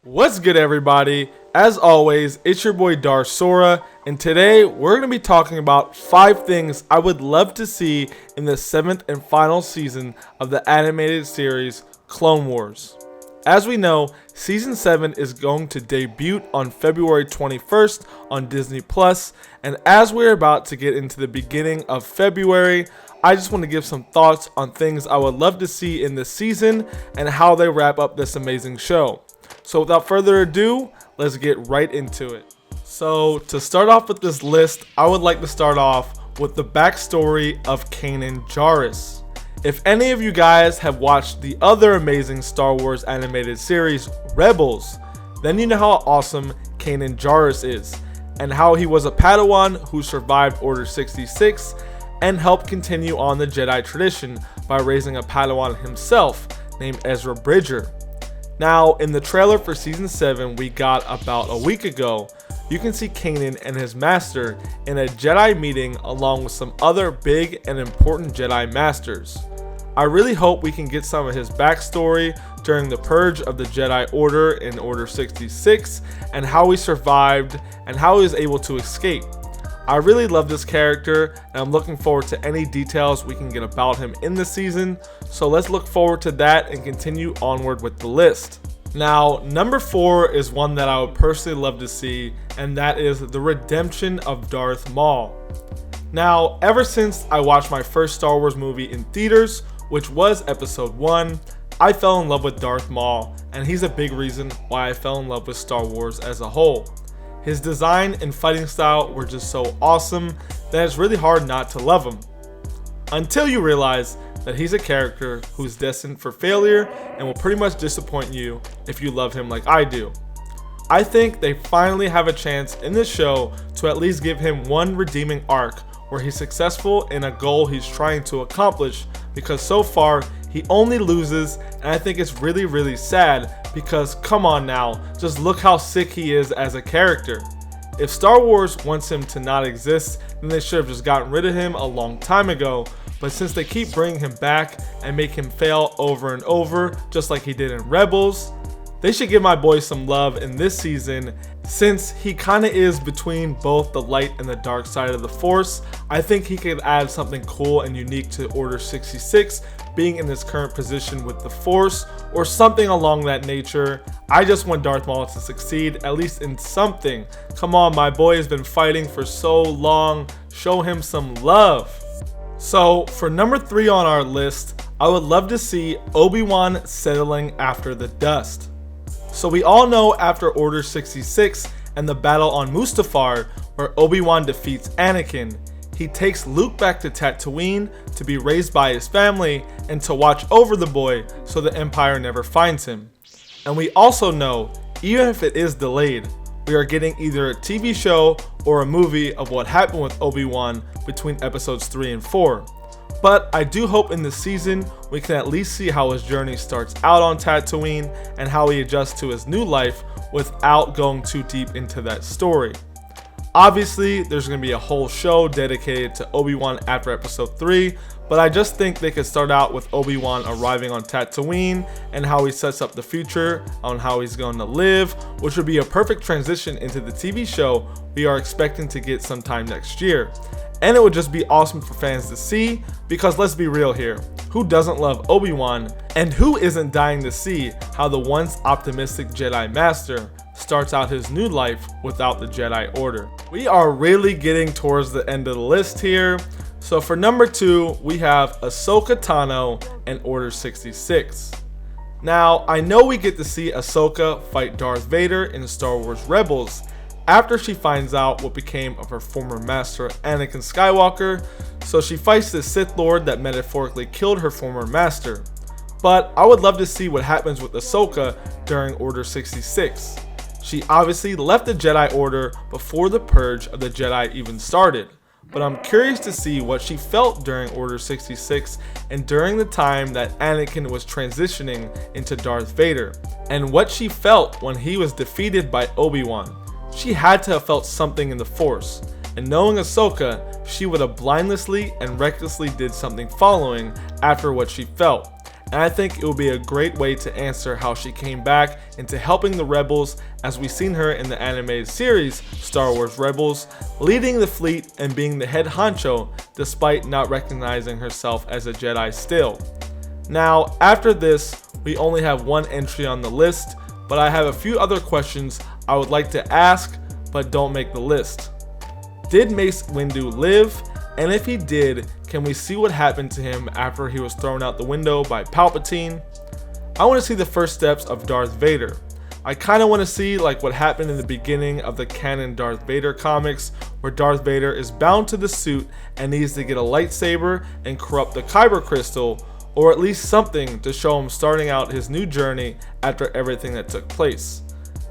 What's good, everybody? As always, it's your boy Darth Sora, and today we're going to be talking about 5 things I would love to see in the 7th and final season of the animated series Clone Wars. As we know, Season 7 is going to debut on February 21st on Disney+, and as we're about to get into the beginning of February, I just want to give some thoughts on things I would love to see in this season and how they wrap up this amazing show. So without further ado, let's get right into it. So to start off with this list, I would like to start off with the backstory of Kanan Jarrus. If any of you guys have watched the other amazing Star Wars animated series, Rebels, then you know how awesome Kanan Jarrus is, and how he was a Padawan who survived Order 66 and helped continue on the Jedi tradition by raising a Padawan himself named Ezra Bridger. Now, in the trailer for Season 7 we got about a week ago, you can see Kanan and his master in a Jedi meeting along with some other big and important Jedi masters. I really hope we can get some of his backstory during the purge of the Jedi Order in Order 66 and how he survived and how he was able to escape. I really love this character and I'm looking forward to any details we can get about him in the season, so let's look forward to that and continue onward with the list. Now, number 4 is one that I would personally love to see, and that is the redemption of Darth Maul. Now, ever since I watched my first Star Wars movie in theaters, which was Episode 1, I fell in love with Darth Maul, and he's a big reason why I fell in love with Star Wars as a whole. His design and fighting style were just so awesome that it's really hard not to love him. Until you realize that he's a character who's destined for failure and will pretty much disappoint you if you love him like I do. I think they finally have a chance in this show to at least give him one redeeming arc where he's successful in a goal he's trying to accomplish, because so far he only loses, and I think it's really sad because come on now, just look how sick he is as a character. If Star Wars wants him to not exist, then they should have just gotten rid of him a long time ago, but since they keep bringing him back and make him fail over and over just like he did in Rebels, they should give my boy some love in this season. Since he kinda is between both the light and the dark side of the Force, I think he could add something cool and unique to Order 66 being in his current position with the Force or something along that nature. I just want Darth Maul to succeed, at least in something. Come on, my boy has been fighting for so long, show him some love. So for number 3 on our list, I would love to see ObiWan settling after the dust. So we all know after Order 66 and the battle on Mustafar where Obi-Wan defeats Anakin, he takes Luke back to Tatooine to be raised by his family and to watch over the boy so the Empire never finds him. And we also know, even if it is delayed, we are getting either a TV show or a movie of what happened with Obi-Wan between episodes 3 and 4. But I do hope in this season we can at least see how his journey starts out on Tatooine and how he adjusts to his new life without going too deep into that story. Obviously, there's going to be a whole show dedicated to Obi-Wan after episode 3, but I just think they could start out with Obi-Wan arriving on Tatooine and how he sets up the future on how he's going to live, which would be a perfect transition into the TV show we are expecting to get sometime next year. And it would just be awesome for fans to see, because let's be real here, who doesn't love Obi-Wan, and who isn't dying to see how the once optimistic Jedi Master starts out his new life without the Jedi Order. We are really getting towards the end of the list here, so for number 2 we have Ahsoka Tano and Order 66. Now, I know we get to see Ahsoka fight Darth Vader in Star Wars Rebels, after she finds out what became of her former master Anakin Skywalker, so she fights the Sith Lord that metaphorically killed her former master. But I would love to see what happens with Ahsoka during Order 66. She obviously left the Jedi Order before the purge of the Jedi even started, but I'm curious to see what she felt during Order 66 and during the time that Anakin was transitioning into Darth Vader, and what she felt when he was defeated by Obi-Wan. She had to have felt something in the Force, and knowing Ahsoka, she would have blindlessly and recklessly did something following after what she felt. and I think it will be a great way to answer how she came back into helping the Rebels, as we've seen her in the animated series Star Wars Rebels, leading the fleet and being the head honcho despite not recognizing herself as a Jedi still. Now, after this, we only have one entry on the list, but I have a few other questions I would like to ask but don't make the list. Did Mace Windu live? And if he did, can we see what happened to him after he was thrown out the window by Palpatine? I want to see the first steps of Darth Vader. I kind of want to see like what happened in the beginning of the canon Darth Vader comics, where Darth Vader is bound to the suit and needs to get a lightsaber and corrupt the Kyber crystal, or at least something to show him starting out his new journey after everything that took place.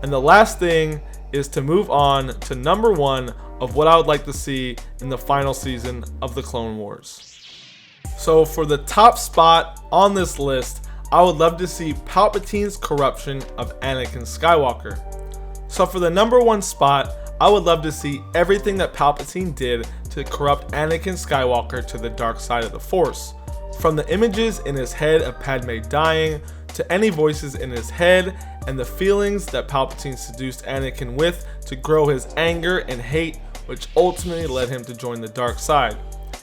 And the last thing is to move on to number 1 of what I would like to see in the final season of the Clone Wars. So for the top spot on this list, I would love to see Palpatine's corruption of Anakin Skywalker. So for the number 1 spot, I would love to see everything that Palpatine did to corrupt Anakin Skywalker to the dark side of the Force. From the images in his head of Padme dying, to any voices in his head, and the feelings that Palpatine seduced Anakin with to grow his anger and hate, which ultimately led him to join the dark side.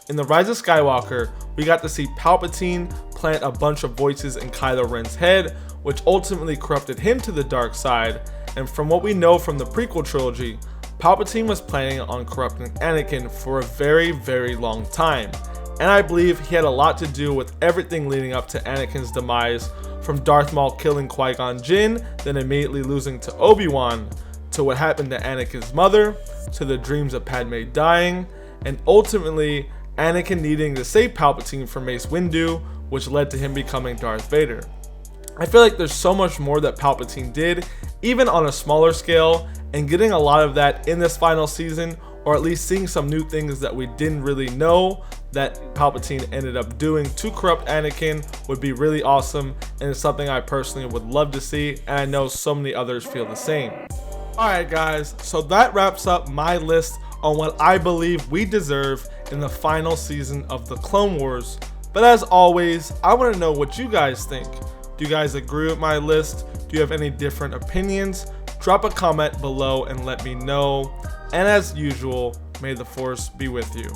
In The Rise of Skywalker, we got to see Palpatine plant a bunch of voices in Kylo Ren's head, which ultimately corrupted him to the dark side, and from what we know from the prequel trilogy, Palpatine was planning on corrupting Anakin for a very, very long time, and I believe he had a lot to do with everything leading up to Anakin's demise, from Darth Maul killing Qui-Gon Jinn, then immediately losing to ObiWan, to what happened to Anakin's mother, to the dreams of Padme dying, and ultimately Anakin needing to save Palpatine from Mace Windu, which led to him becoming Darth Vader. I feel like there's so much more that Palpatine did, even on a smaller scale, and getting a lot of that in this final season, or at least seeing some new things that we didn't really know that Palpatine ended up doing to corrupt Anakin would be really awesome, and it's something I personally would love to see, and I know so many others feel the same. Alright guys, so that wraps up my list on what I believe we deserve in the final season of the Clone Wars. But as always, I want to know what you guys think. Do you guys agree with my list? Do you have any different opinions? Drop a comment below and let me know. And as usual, may the Force be with you.